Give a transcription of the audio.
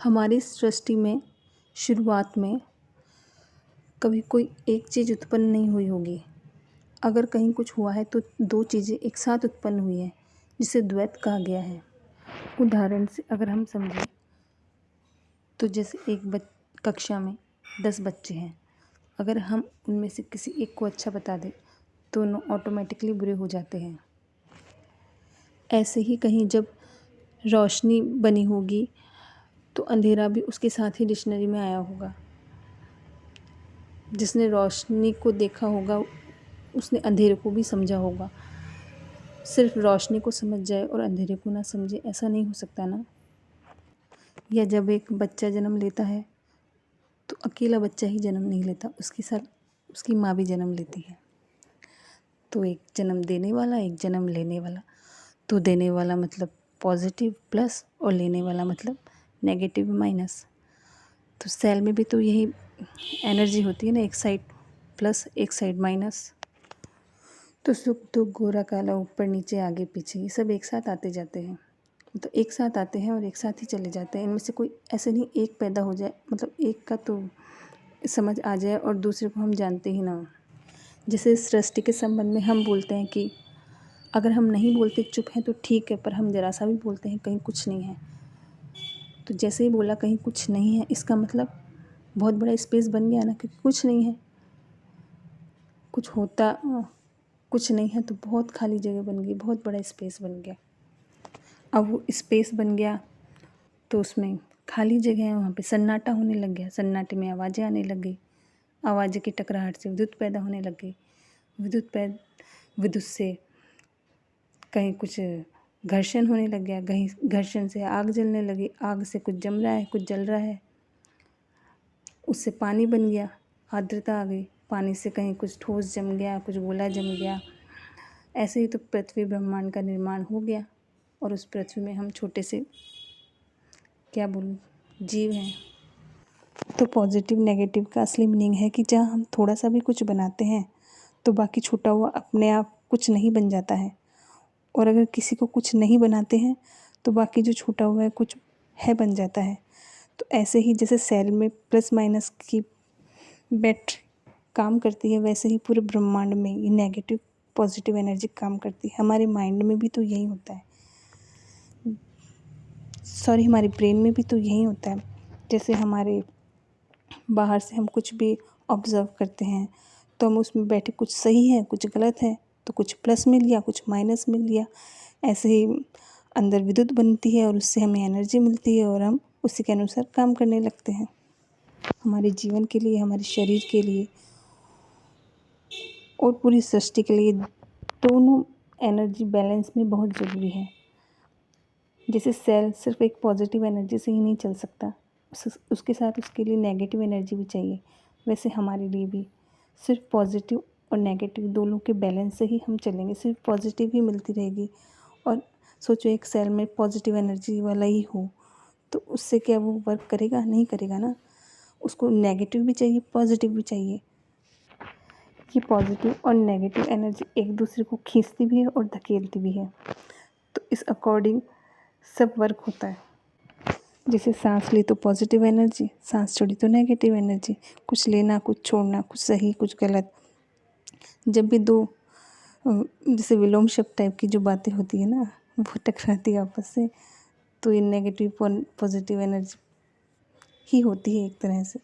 हमारी सृष्टि में शुरुआत में कभी कोई एक चीज़ उत्पन्न नहीं हुई होगी। अगर कहीं कुछ हुआ है तो दो चीज़ें एक साथ उत्पन्न हुई हैं, जिसे द्वैत कहा गया है। उदाहरण से अगर हम समझें तो जैसे एक कक्षा में 10 बच्चे हैं, अगर हम उनमें से किसी एक को अच्छा बता दें तो दोनों ऑटोमेटिकली बुरे हो जाते हैं। ऐसे ही कहीं जब रोशनी बनी होगी तो अंधेरा भी उसके साथ ही डिक्शनरी में आया होगा। जिसने रोशनी को देखा होगा उसने अंधेरे को भी समझा होगा। सिर्फ रोशनी को समझ जाए और अंधेरे को ना समझे, ऐसा नहीं हो सकता ना। या जब एक बच्चा जन्म लेता है तो अकेला बच्चा ही जन्म नहीं लेता, उसके साथ उसकी माँ भी जन्म लेती है। तो एक जन्म देने वाला, एक जन्म लेने वाला। तो देने वाला मतलब पॉजिटिव प्लस और लेने वाला मतलब नेगेटिव माइनस। तो सेल में भी तो यही एनर्जी होती है ना, एक साइड प्लस एक साइड माइनस। तो सुख दुख गोरा काला ऊपर नीचे आगे पीछे ये सब एक साथ आते जाते हैं। तो एक साथ आते हैं और एक साथ ही चले जाते हैं। इनमें से कोई ऐसे नहीं एक पैदा हो जाए, मतलब एक का तो समझ आ जाए और दूसरे को हम जानते ही ना हो। जैसे सृष्टि के संबंध में हम बोलते हैं कि अगर हम नहीं बोलते चुप हैं तो ठीक है, पर हम ज़रा सा भी बोलते हैं कहीं कुछ नहीं है, तो जैसे ही बोला कहीं कुछ नहीं है, इसका मतलब बहुत बड़ा स्पेस बन गया ना कि कुछ नहीं है। कुछ होता कुछ नहीं है तो बहुत खाली जगह बन गई, बहुत बड़ा स्पेस बन गया। अब वो स्पेस बन गया तो उसमें खाली जगह है, वहाँ पे सन्नाटा होने लग गया। सन्नाटे में आवाज़ें आने लग गई, आवाज़ें की टकराहट से विद्युत पैदा होने लग गई। विद्युत से कहीं कुछ घर्षण होने लग गया, कहीं घर्षण से आग जलने लगी, आग से कुछ जम रहा है, कुछ जल रहा है। उससे पानी बन गया, आर्द्रता आ गई। पानी से कहीं कुछ ठोस जम गया, कुछ गोला जम गया। ऐसे ही तो पृथ्वी ब्रह्मांड का निर्माण हो गया और उस पृथ्वी में हम छोटे से क्या बोलूँ जीव हैं। तो पॉजिटिव नेगेटिव का असली मीनिंग है कि जहाँ हम थोड़ा सा भी कुछ बनाते हैं तो बाकी छूटा हुआ अपने आप कुछ नहीं बन जाता है, और अगर किसी को कुछ नहीं बनाते हैं तो बाकी जो छूटा हुआ है कुछ है बन जाता है। तो ऐसे ही जैसे सेल में प्लस माइनस की बैटरी काम करती है, वैसे ही पूरे ब्रह्मांड में ये नेगेटिव पॉजिटिव एनर्जी काम करती है। हमारे माइंड में भी तो यही होता है, हमारे ब्रेन में भी तो यही होता है। जैसे हमारे बाहर से हम कुछ भी ऑब्ज़र्व करते हैं तो हम उसमें बैठे कुछ सही है कुछ गलत है, तो कुछ प्लस मिल गया कुछ माइनस मिल गया। ऐसे ही अंदर विद्युत बनती है और उससे हमें एनर्जी मिलती है और हम उसी के अनुसार काम करने लगते हैं। हमारे जीवन के लिए, हमारे शरीर के लिए और पूरी सृष्टि के लिए दोनों एनर्जी बैलेंस में बहुत ज़रूरी है। जैसे सेल सिर्फ एक पॉजिटिव एनर्जी से ही नहीं चल सकता, उसके साथ उसके लिए नेगेटिव एनर्जी भी चाहिए। वैसे हमारे लिए भी सिर्फ पॉजिटिव और नेगेटिव दोनों के बैलेंस से ही हम चलेंगे। सिर्फ पॉजिटिव ही मिलती रहेगी और सोचो एक सेल में पॉजिटिव एनर्जी वाला ही हो तो उससे क्या वो वर्क करेगा? नहीं करेगा ना। उसको नेगेटिव भी चाहिए, पॉजिटिव भी चाहिए। ये पॉजिटिव और नेगेटिव एनर्जी एक दूसरे को खींचती भी है और धकेलती भी है। तो इस अकॉर्डिंग सब वर्क होता है। जैसे सांस ली तो पॉजिटिव एनर्जी, सांस छोड़ी तो नेगेटिव एनर्जी। कुछ लेना कुछ छोड़ना, कुछ सही कुछ गलत। जब भी दो जैसे विलोम शब्द टाइप की जो बातें होती है ना, वो टकराती है आपस से, तो ये नेगेटिव पॉजिटिव एनर्जी ही होती है एक तरह से।